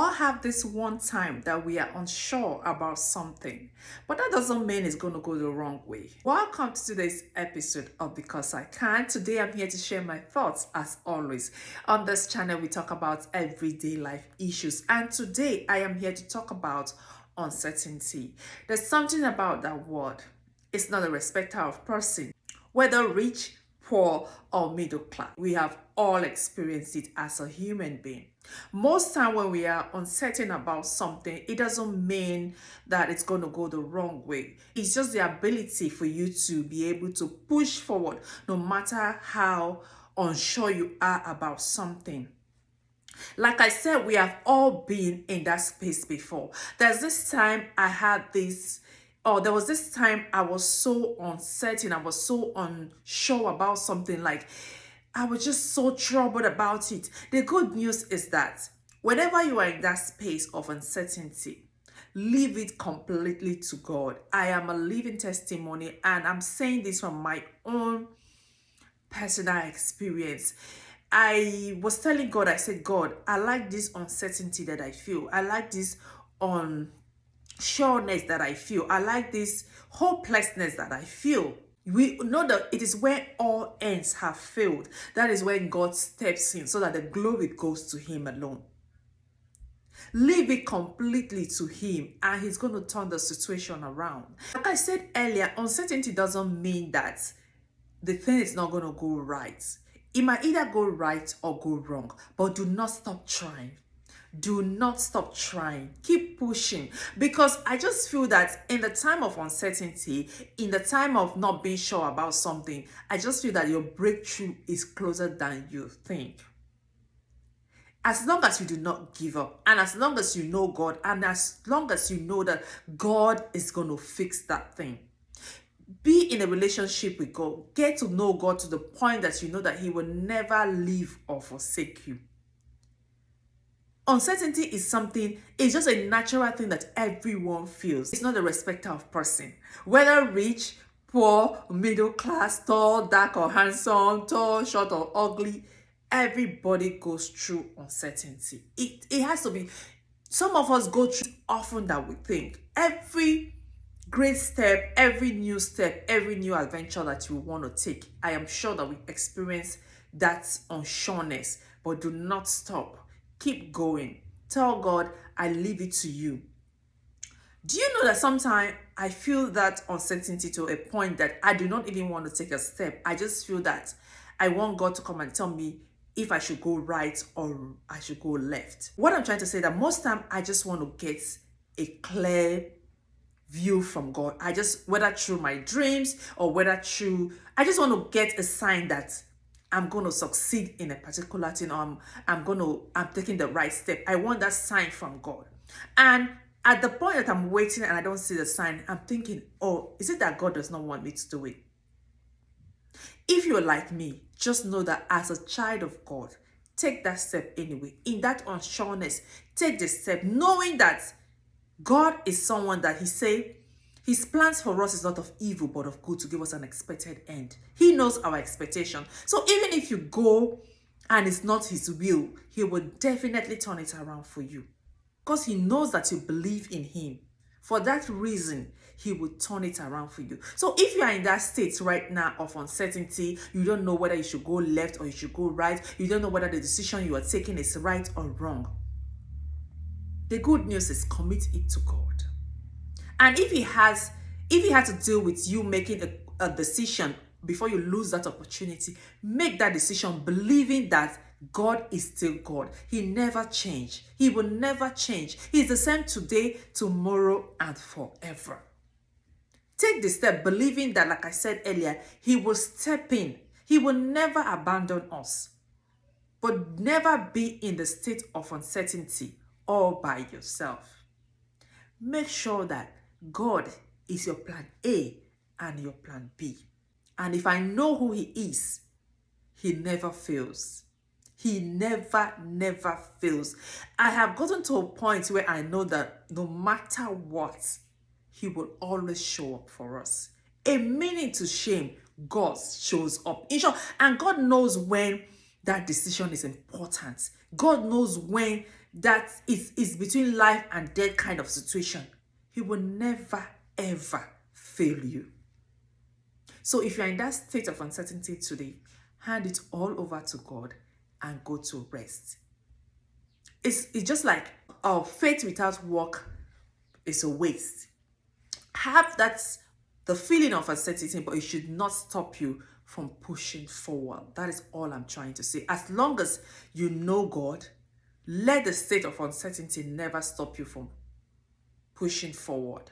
all have this one time that we are unsure about something, but that doesn't mean it's going to go the wrong way. Welcome to today's episode of Because I Can. Today I'm here to share my thoughts as always. On this channel, we talk about everyday life issues, and today I am here to talk about uncertainty. There's something about that word. It's not a respecter of person, whether rich, poor, or middle class. We have all experienced it as a human being. Most time when we are uncertain about something, it doesn't mean that it's going to go the wrong way. It's just the ability for you to be able to push forward no matter how unsure you are about something. Like I said, we have all been in that space before. There was this time I was so uncertain, I was so unsure about something, like I was just so troubled about it. The good news is that whenever you are in that space of uncertainty, leave it completely to God. I am a living testimony, and I'm saying this from my own personal experience. I was telling God, I said, God, I like this uncertainty that I feel. I like this unsureness that I feel. I like this hopelessness that I feel. We know that it is when all ends have failed. That is when God steps in so that the glory goes to him alone. Leave it completely to him and he's going to turn the situation around. Like I said earlier, uncertainty doesn't mean that the thing is not going to go right. It might either go right or go wrong, but do not stop trying. Do not stop trying. Keep pushing, because I just feel that in the time of uncertainty, in the time of not being sure about something, I just feel that your breakthrough is closer than you think. As long as you do not give up, and as long as you know God, and as long as you know that God is going to fix that thing. Be in a relationship with God. Get to know God to the point that you know that he will never leave or forsake you. Uncertainty is something, it's just a natural thing that everyone feels. It's not a respecter of person. Whether rich, poor, middle class, tall, dark or handsome, tall, short or ugly, everybody goes through uncertainty. It has to be. Some of us go through it often than we think. Every great step, every new adventure that you want to take, I am sure that we experience that unsureness, but do not stop. Keep going. Tell God, I leave it to you. Do you know that sometimes I feel that uncertainty to a point that I do not even want to take a step? I just feel that I want God to come and tell me if I should go right or I should go left. What I'm trying to say, that most time I just want to get a clear view from God. Whether through my dreams or whether through, I just want to get a sign that I'm going to succeed in a particular thing, or I'm taking the right step. I want that sign from God. And at the point that I'm waiting and I don't see the sign, I'm thinking, oh, is it that God does not want me to do it? If you're like me, just know that as a child of God, take that step anyway. In that unsureness, take the step, knowing that God is someone that he say his plans for us is not of evil but of good, to give us an expected end. He knows our expectation. So even if you go and it's not his will, he will definitely turn it around for you, because he knows that you believe in him. For that reason, he will turn it around for you. So if you are in that state right now of uncertainty, you don't know whether you should go left or you should go right, you don't know whether the decision you are taking is right or wrong, the good news is commit it to God. And if he had to deal with you making a decision before you lose that opportunity, make that decision believing that God is still God. He never changed. He will never change. He's the same today, tomorrow, and forever. Take the step believing that, like I said earlier, he will step in. He will never abandon us. But never be in the state of uncertainty all by yourself. Make sure that God is your plan A and your plan B. And if I know who he is, he never fails. He never fails. I have gotten to a point where I know that no matter what, he will always show up for us. A minute to shame, God shows up. In short, and God knows when that decision is important. God knows when that is between life and death kind of situation, he will never ever fail you. So if you're in that state of uncertainty today, hand it all over to God and go to rest. It's just like faith without work is a waste. Have the feeling of uncertainty, but it should not stop you from pushing forward. That is all I'm trying to say. As long as you know God, let the state of uncertainty never stop you from pushing forward.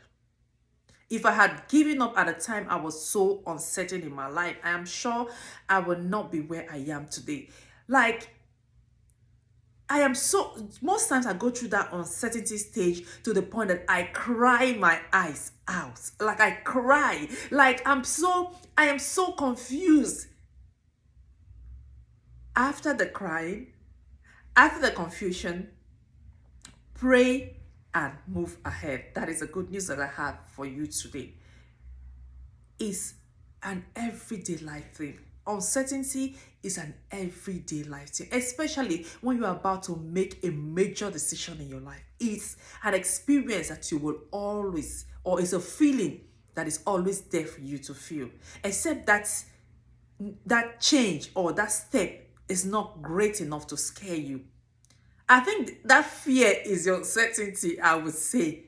If I had given up at the time I was so uncertain in my life, I am sure I would not be where I am today. Like, most times I go through that uncertainty stage to the point that I cry my eyes out. Like, I cry. Like, I am so confused. After the crying, after the confusion, pray and move ahead. That is the good news that I have for you today. It's an everyday life thing. Uncertainty is an everyday life thing, especially when you're about to make a major decision in your life. It's an experience that you will always, or it's a feeling that is always there for you to feel, except that change or that step is not great enough to scare you. I think that fear is your uncertainty, I would say.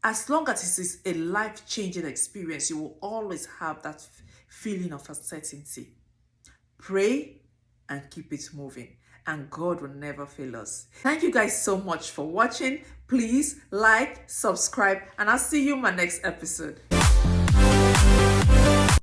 As long as it is a life-changing experience, you will always have that feeling of uncertainty. Pray and keep it moving, and God will never fail us. Thank you guys so much for watching. Please like, subscribe, and I'll see you in my next episode.